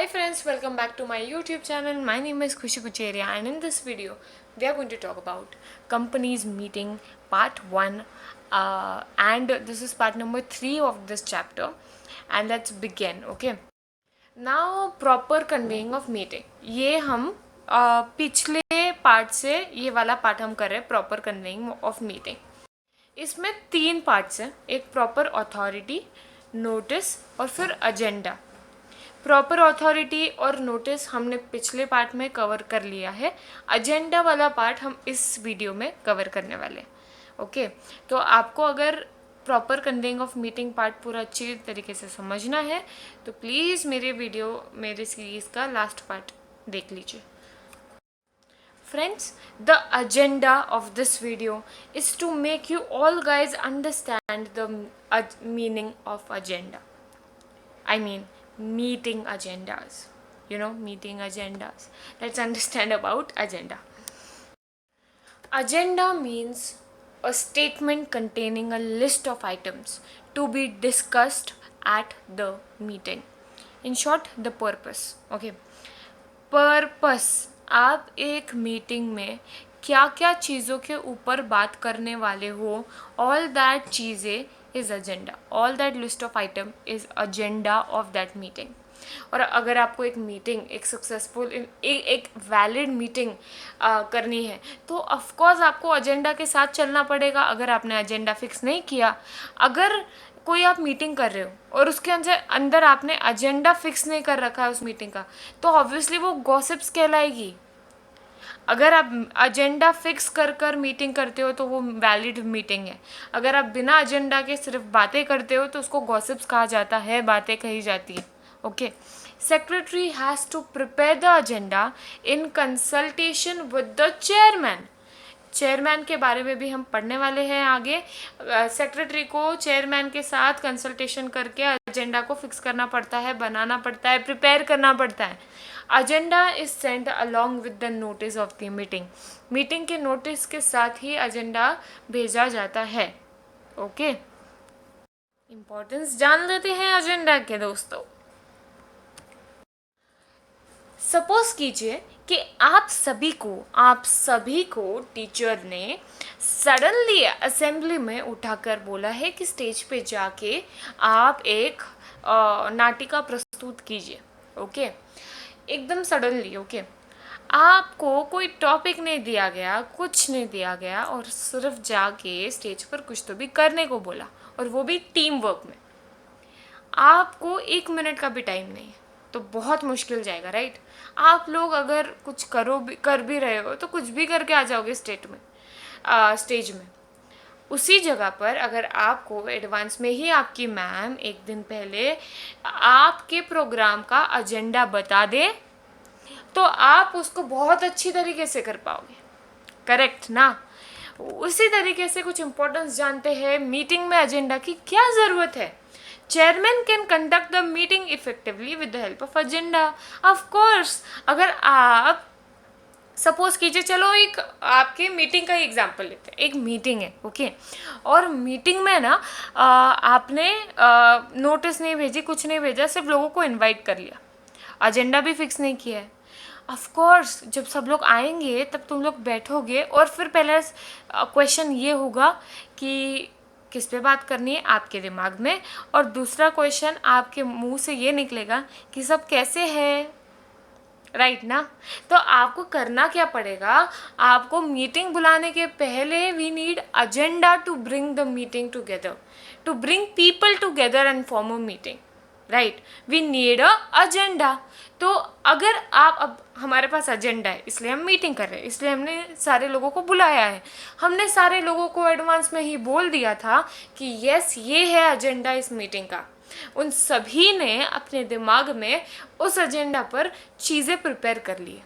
Hi friends, welcome back to my YouTube channel. My name is Khushi Kucheria and in this video we are going to talk about companies meeting part 1 and this is part number 3 of this chapter and let's begin. Okay. Now proper conveying of meeting. ये हम पिछले part से ये वाला part हम कर रहे हैं प्रॉपर कन्वेइंग ऑफ मीटिंग. इसमें 3 पार्ट्स हैं, एक प्रॉपर अथॉरिटी, नोटिस और फिर एजेंडा. प्रॉपर अथॉरिटी और नोटिस हमने पिछले पार्ट में कवर कर लिया है. एजेंडा वाला पार्ट हम इस वीडियो में कवर करने वाले हैं. ओके, तो आपको अगर proper conveying of meeting part पूरा अच्छी तरीके से समझना है तो प्लीज़ मेरे सीरीज़ का लास्ट पार्ट देख लीजिए. Friends, the agenda of this video is to make you all guys understand the meaning of agenda. I mean, meeting agendas. Meeting agendas. Let's understand about agenda. Agenda means a statement containing a list of items to be discussed at the meeting. In short, the purpose. Okay. Purpose. आप एक meeting में क्या क्या चीज़ों के ऊपर बात करने वाले हो, ऑल दैट चीज़ें is agenda. All that list of item is agenda of that meeting. और अगर आपको एक मीटिंग, एक सक्सेसफुल, एक वैलिड मीटिंग करनी है तो ऑफकोर्स आपको एजेंडा के साथ चलना पड़ेगा. अगर आपने एजेंडा फिक्स नहीं किया, अगर कोई आप मीटिंग कर रहे हो और उसके अंदर आपने एजेंडा फिक्स नहीं कर रखा है उस मीटिंग का, तो ऑब्वियसली वो गॉसिप्स कहलाएगी. अगर आप एजेंडा फिक्स कर मीटिंग करते हो तो वो वैलिड मीटिंग है. अगर आप बिना एजेंडा के सिर्फ बातें करते हो तो उसको गॉसिप्स कहा जाता है, बातें कही जाती है. Okay. Secretary has to prepare the agenda in consultation with the chairman. Chairman के बारे में भी हम पढ़ने वाले हैं आगे. सेक्रेटरी को चेयरमैन के साथ कंसल्टेशन करके एजेंडा को फिक्स करना पड़ता है, बनाना पड़ता है, प्रिपेयर करना पड़ता है. Agenda is send along with the notice of the meeting. Meeting के नोटिस के साथ ही एजेंडा भेजा जाता है. ओके, इम्पोर्टेंस जान लेते हैं एजेंडा के दोस्तों. सपोज कीजिए कि आप सभी को टीचर ने सडनली असेंबली में उठाकर बोला है कि स्टेज पे जाके आप एक नाटिका प्रस्तुत कीजिए. ओके, एकदम सडनली. ओके, आपको कोई टॉपिक नहीं दिया गया, कुछ नहीं दिया गया और सिर्फ जाके स्टेज पर कुछ तो भी करने को बोला, और वो भी टीम वर्क में. आपको 1 मिनट का भी टाइम नहीं है तो बहुत मुश्किल जाएगा, राइट. आप लोग अगर कुछ कर भी रहे हो तो कुछ भी करके आ जाओगे स्टेज में. उसी जगह पर अगर आपको एडवांस में ही आपकी मैम एक दिन पहले आपके प्रोग्राम का एजेंडा बता दे तो आप उसको बहुत अच्छी तरीके से कर पाओगे. करेक्ट ना. उसी तरीके से कुछ इम्पोर्टेंस जानते हैं मीटिंग में एजेंडा की क्या ज़रूरत है. Chairman can conduct the meeting effectively with the help of agenda. Of course, अगर आप सपोज कीजिए, चलो एक आपके मीटिंग का ही एग्जांपल लेते हैं. एक मीटिंग है, ओके, और मीटिंग में ना आपने नोटिस नहीं भेजी, कुछ नहीं भेजा, सिर्फ लोगों को इनवाइट कर लिया, एजेंडा भी फिक्स नहीं किया है. ऑफ कोर्स जब सब लोग आएंगे तब तुम लोग बैठोगे और फिर पहले क्वेश्चन ये होगा कि किस पे बात करनी है आपके दिमाग में, और दूसरा क्वेश्चन आपके मुंह से ये निकलेगा कि सब कैसे है, राइट ना. तो आपको करना क्या पड़ेगा, आपको मीटिंग बुलाने के पहले we need agenda to bring the meeting together, to bring people together and form a meeting, right. We need a agenda. तो अगर अब हमारे पास एजेंडा है, इसलिए हम मीटिंग कर रहे हैं, इसलिए हमने सारे लोगों को बुलाया है. हमने सारे लोगों को एडवांस में ही बोल दिया था कि यस ये है एजेंडा इस मीटिंग का. उन सभी ने अपने दिमाग में उस एजेंडा पर चीज़ें प्रिपेयर कर ली.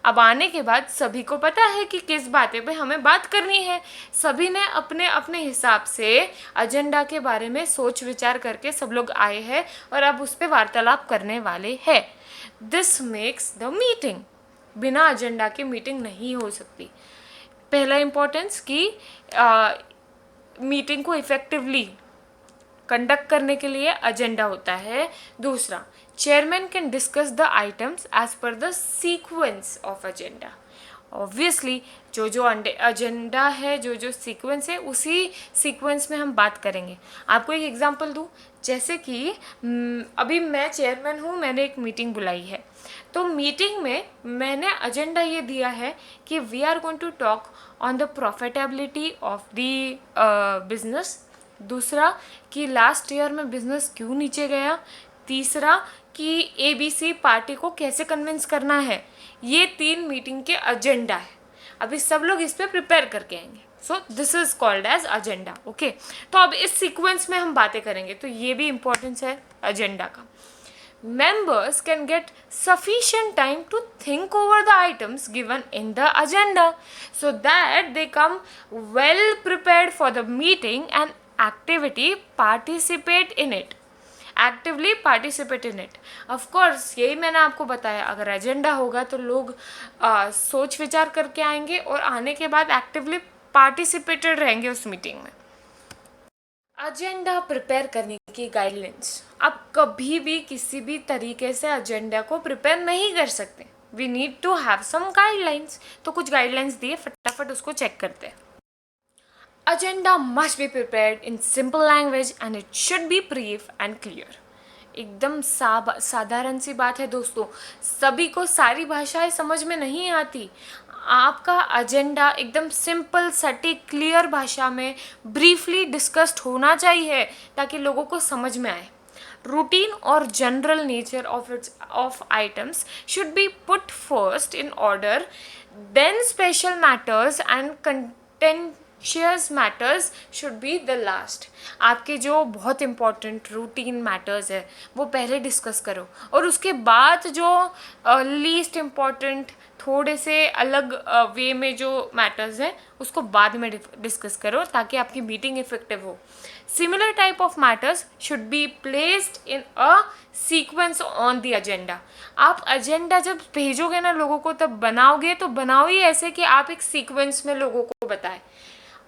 अब आने के बाद सभी को पता है कि किस बातें पे हमें बात करनी है. सभी ने अपने अपने हिसाब से एजेंडा के बारे में सोच विचार करके सब लोग आए हैं और अब उस पर वार्तालाप करने वाले हैं. This makes the meeting. बिना एजेंडा के मीटिंग नहीं हो सकती. पहला इम्पोर्टेंस कि मीटिंग को इफ़ेक्टिवली कंडक्ट करने के लिए एजेंडा होता है। दूसरा, chairman can discuss the items as per the sequence of agenda. Obviously जो जो एजेंडा है, जो जो सीक्वेंस है, उसी सीक्वेंस में हम बात करेंगे। आपको एक एग्जांपल दूँ, जैसे कि अभी मैं चेयरमैन हूँ, मैंने एक मीटिंग बुलाई है, तो मीटिंग में मैंने एजेंडा ये दिया है कि we are going to talk on the profitability of the business. दूसरा, कि लास्ट ईयर में बिजनेस क्यों नीचे गया। तीसरा, कि ABC पार्टी को कैसे कन्विंस करना है। ये 3 मीटिंग के एजेंडा है। अभी सब लोग इस पे प्रिपेयर करके आएंगे। So this is called as agenda. Okay, तो अब इस सीक्वेंस में हम बातें करेंगे, तो ये भी इम्पोर्टेंस है एजेंडा का। Members can get sufficient time to think over the items given in the agenda so that they come well prepared for the meeting and actively participate in it. Actively participate in it. Of course यही मैंने आपको बताया, अगर agenda होगा तो लोग सोच विचार करके आएंगे और आने के बाद एक्टिवली पार्टिसिपेटेड रहेंगे उस मीटिंग में। एजेंडा प्रिपेयर करने की गाइडलाइंस। आप कभी भी किसी भी तरीके से एजेंडा को प्रिपेयर नहीं कर सकते। We need to have some guidelines. तो कुछ गाइडलाइंस दिए, फटाफट उसको चेक करते हैं। Agenda must be prepared in simple language and it should be brief and clear. एकदम साधारण सी बात है दोस्तों, सभी को सारी भाषाएं समझ में नहीं आती। आपका एजेंडा एकदम सिंपल, सटीक, क्लियर भाषा में ब्रीफली डिस्कस्ड होना चाहिए ताकि लोगों को समझ में आए। रूटीन और general nature of items should be put first in order, then special matters and contentious matters should be the last. आपके जो बहुत इंपॉर्टेंट रूटीन मैटर्स है वो पहले डिस्कस करो, और उसके बाद जो लीस्ट इम्पॉर्टेंट, थोड़े से अलग वे में जो मैटर्स हैं उसको बाद में डिस्कस करो ताकि आपकी मीटिंग इफेक्टिव हो। Similar type of matters should be placed in a sequence on the agenda. आप एजेंडा जब भेजोगे ना लोगों को, तब बनाओगे तो बनाओ ही ऐसे कि आप एक सीक्वेंस में लोगों को बताएं।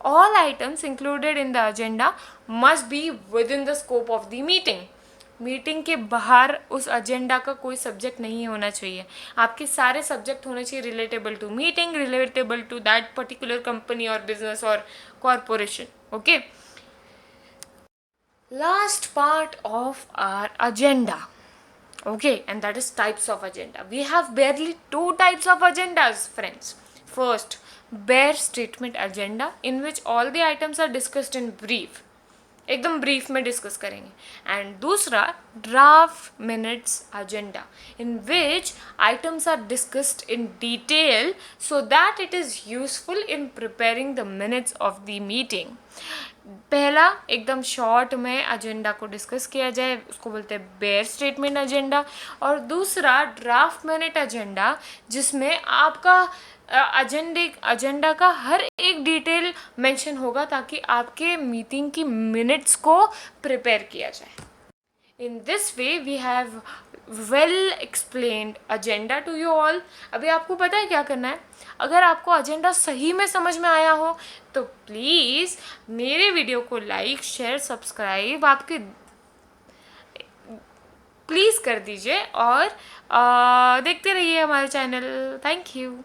All items included in the agenda must be with in the scope of the meeting. Meeting के बाहर उस एजेंडा का कोई सब्जेक्ट नहीं होना चाहिए। आपके सारे सब्जेक्ट होने चाहिए relatable to meeting, relatable to that particular company और बिजनेस और corporation. Okay, last part of our agenda, okay, and that is types of agenda. We have barely 2 types of agendas, friends. First, bare statement agenda, in which all the items are discussed in brief, एकदम brief में discuss करेंगे। And दूसरा, draft minutes agenda, in which items are discussed in detail so that it is useful in preparing the minutes of the meeting. पहला एकदम short में agenda को discuss किया जाए, उसको बोलते हैं बेयर स्टेटमेंट एजेंडा। और दूसरा, ड्राफ्ट मिनट एजेंडा, जिसमें आपका एजेंडा का हर एक डिटेल मेंशन होगा ताकि आपके मीटिंग की मिनट्स को प्रिपेयर किया जाए। In this way we have well explained agenda to you all. अभी आपको पता है क्या करना है। अगर आपको एजेंडा सही में समझ में आया हो तो प्लीज़ मेरे वीडियो को लाइक, शेयर, सब्सक्राइब आपके प्लीज़ कर दीजिए और देखते रहिए हमारे चैनल। Thank you.